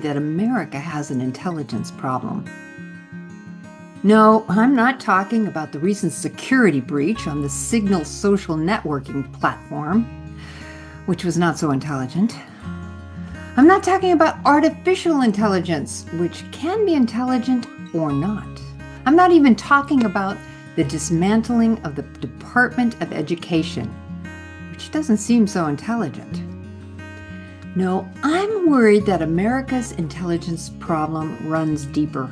that America has an intelligence problem. No, I'm not talking about the recent security breach on the Signal social networking platform, which was not so intelligent. I'm not talking about artificial intelligence, which can be intelligent or not. I'm not even talking about the dismantling of the Department of Education, which doesn't seem so intelligent. No, I'm worried that America's intelligence problem runs deeper.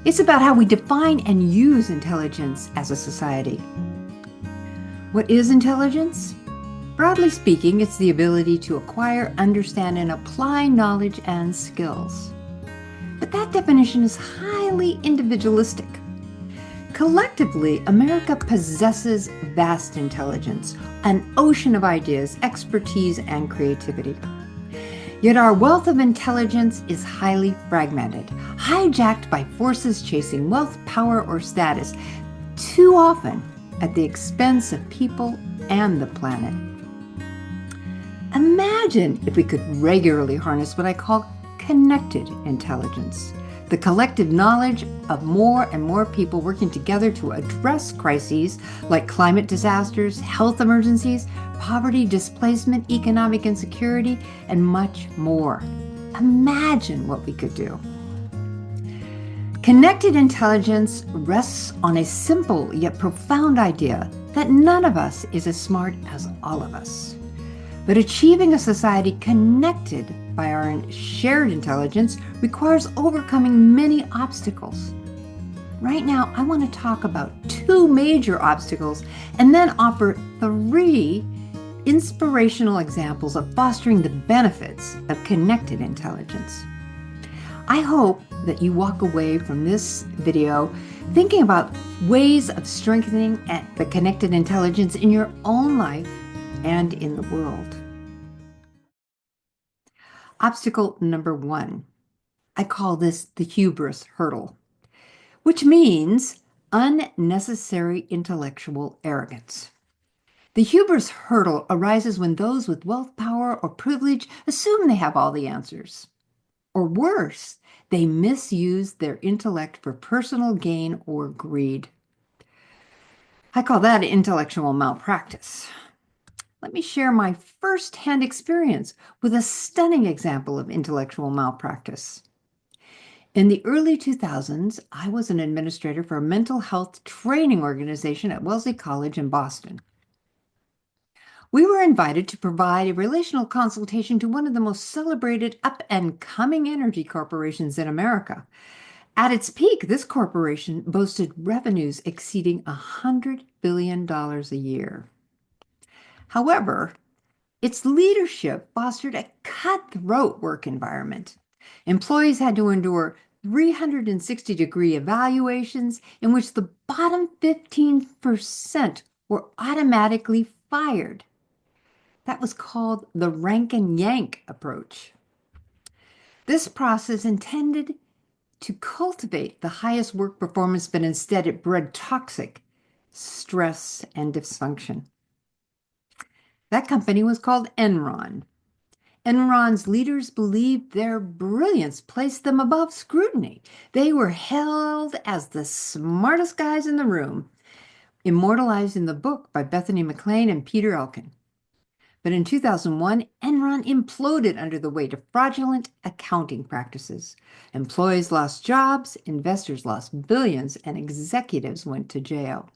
It's about how we define and use intelligence as a society. What is intelligence? Broadly speaking, it's the ability to acquire, understand, and apply knowledge and skills. But that definition is highly individualistic. Collectively, America possesses vast intelligence, an ocean of ideas, expertise, and creativity. Yet our wealth of intelligence is highly fragmented, hijacked by forces chasing wealth, power, or status, too often at the expense of people and the planet. Imagine if we could regularly harness what I call connected intelligence, the collective knowledge of more and more people working together to address crises like climate disasters, health emergencies, poverty, displacement, economic insecurity, and much more. Imagine what we could do. Connected intelligence rests on a simple yet profound idea that none of us is as smart as all of us. But achieving a society connected by our shared intelligence requires overcoming many obstacles. Right now, I want to talk about two major obstacles and then offer three inspirational examples of fostering the benefits of connected intelligence. I hope that you walk away from this video thinking about ways of strengthening the connected intelligence in your own life and in the world. Obstacle number one. I call this the Hubris Hurdle, which means unnecessary intellectual arrogance. The hubris hurdle arises when those with wealth, power, or privilege assume they have all the answers. Or worse, they misuse their intellect for personal gain or greed. I call that intellectual malpractice. Let me share my first-hand experience with a stunning example of intellectual malpractice. In the early 2000s, I was an administrator for a mental health training organization at Wellesley College in Boston. We were invited to provide a relational consultation to one of the most celebrated up-and-coming energy corporations in America. At its peak, this corporation boasted revenues exceeding $100 billion a year. However, its leadership fostered a cutthroat work environment. Employees had to endure 360-degree evaluations in which the bottom 15% were automatically fired. That was called the rank and yank approach. This process intended to cultivate the highest work performance, but instead it bred toxic stress and dysfunction. That company was called Enron. Enron's leaders believed their brilliance placed them above scrutiny. They were held as the smartest guys in the room, immortalized in the book by Bethany McLean and Peter Elkin. But in 2001, Enron imploded under the weight of fraudulent accounting practices. Employees lost jobs, investors lost billions, and executives went to jail.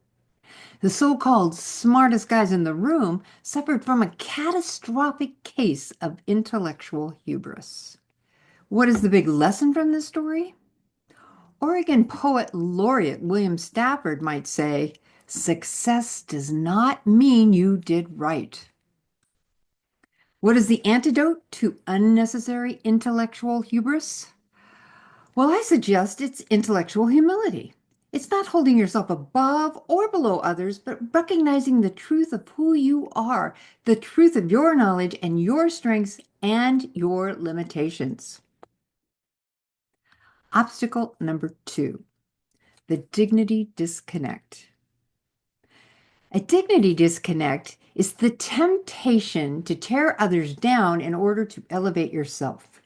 The so-called smartest guys in the room suffered from a catastrophic case of intellectual hubris. What is the big lesson from this story? Oregon poet laureate William Stafford might say, "Success does not mean you did right." What is the antidote to unnecessary intellectual hubris? Well, I suggest it's intellectual humility. It's not holding yourself above or below others, but recognizing the truth of who you are, the truth of your knowledge and your strengths and your limitations. Obstacle number two, the dignity disconnect. A dignity disconnect is the temptation to tear others down in order to elevate yourself.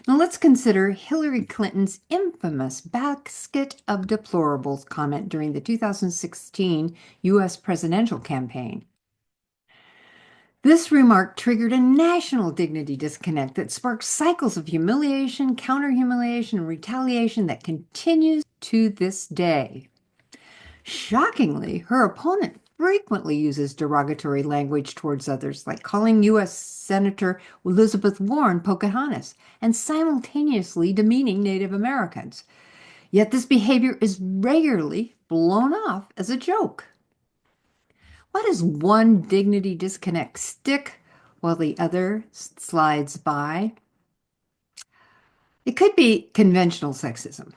Now let's consider Hillary Clinton's infamous basket of deplorables comment during the 2016 U.S. presidential campaign. This remark triggered a national dignity disconnect that sparked cycles of humiliation, counter-humiliation, and retaliation that continues to this day. Shockingly, her opponent frequently uses derogatory language towards others, like calling U.S. Senator Elizabeth Warren Pocahontas and simultaneously demeaning Native Americans. Yet this behavior is regularly blown off as a joke. Why does one dignity disconnect stick while the other slides by? It could be conventional sexism.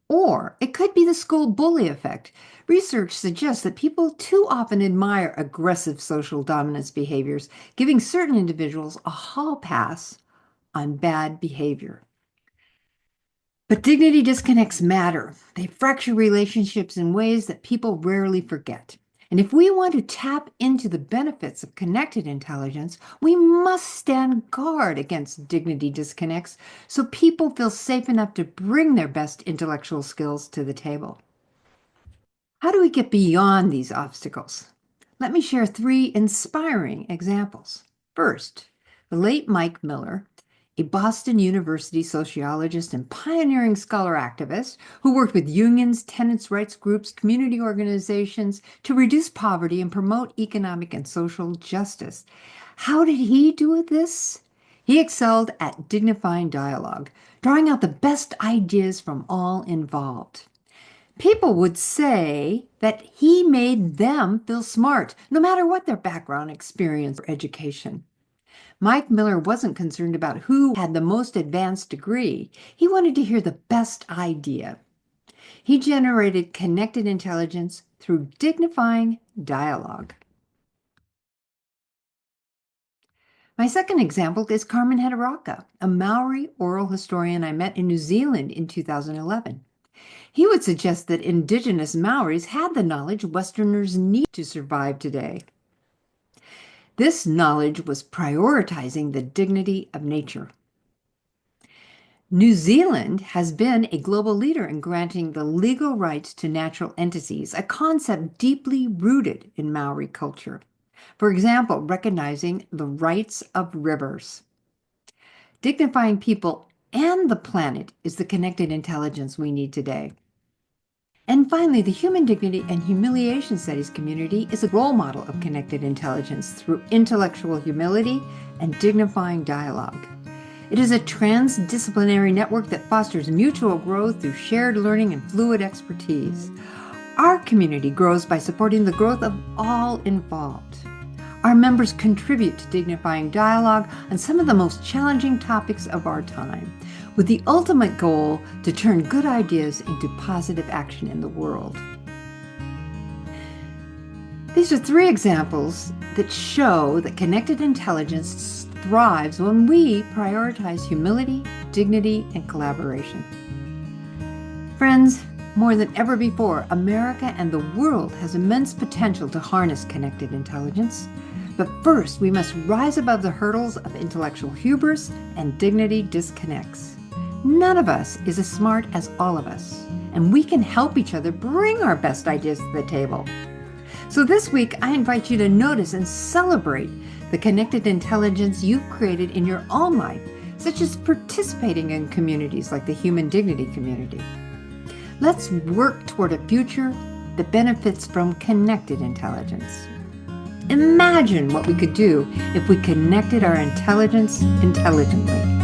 Or it could be the school bully effect. Research suggests that people too often admire aggressive social dominance behaviors, giving certain individuals a hall pass on bad behavior. But dignity disconnects matter. They fracture relationships in ways that people rarely forget. And if we want to tap into the benefits of connected intelligence, we must stand guard against dignity disconnects so people feel safe enough to bring their best intellectual skills to the table. How do we get beyond these obstacles? Let me share 3 inspiring examples. First, the late Mike Miller, a Boston University sociologist and pioneering scholar activist who worked with unions, tenants' rights groups, community organizations to reduce poverty and promote economic and social justice. How did he do this? He excelled at dignifying dialogue, drawing out the best ideas from all involved. People would say that he made them feel smart, no matter what their background, experience, or education. Mike Miller wasn't concerned about who had the most advanced degree. He wanted to hear the best idea. He generated connected intelligence through dignifying dialogue. My second example is Carmen Hedaraka, a Maori oral historian I met in New Zealand in 2011. He would suggest that indigenous Maoris had the knowledge Westerners need to survive today. This knowledge was prioritizing the dignity of nature. New Zealand has been a global leader in granting the legal rights to natural entities, a concept deeply rooted in Maori culture. For example, recognizing the rights of rivers. Dignifying people and the planet is the connected intelligence we need today. And finally, the Human Dignity and Humiliation Studies community is a role model of connected intelligence through intellectual humility and dignifying dialogue. It is a transdisciplinary network that fosters mutual growth through shared learning and fluid expertise. Our community grows by supporting the growth of all involved. Our members contribute to dignifying dialogue on some of the most challenging topics of our time, with the ultimate goal to turn good ideas into positive action in the world. These are 3 examples that show that connected intelligence thrives when we prioritize humility, dignity, and collaboration. Friends, more than ever before, America and the world has immense potential to harness connected intelligence. But first, we must rise above the hurdles of intellectual hubris and dignity disconnects. None of us is as smart as all of us, and we can help each other bring our best ideas to the table. So this week, I invite you to notice and celebrate the connected intelligence you've created in your own life, such as participating in communities like the Human Dignity community. Let's work toward a future that benefits from connected intelligence. Imagine what we could do if we connected our intelligence intelligently.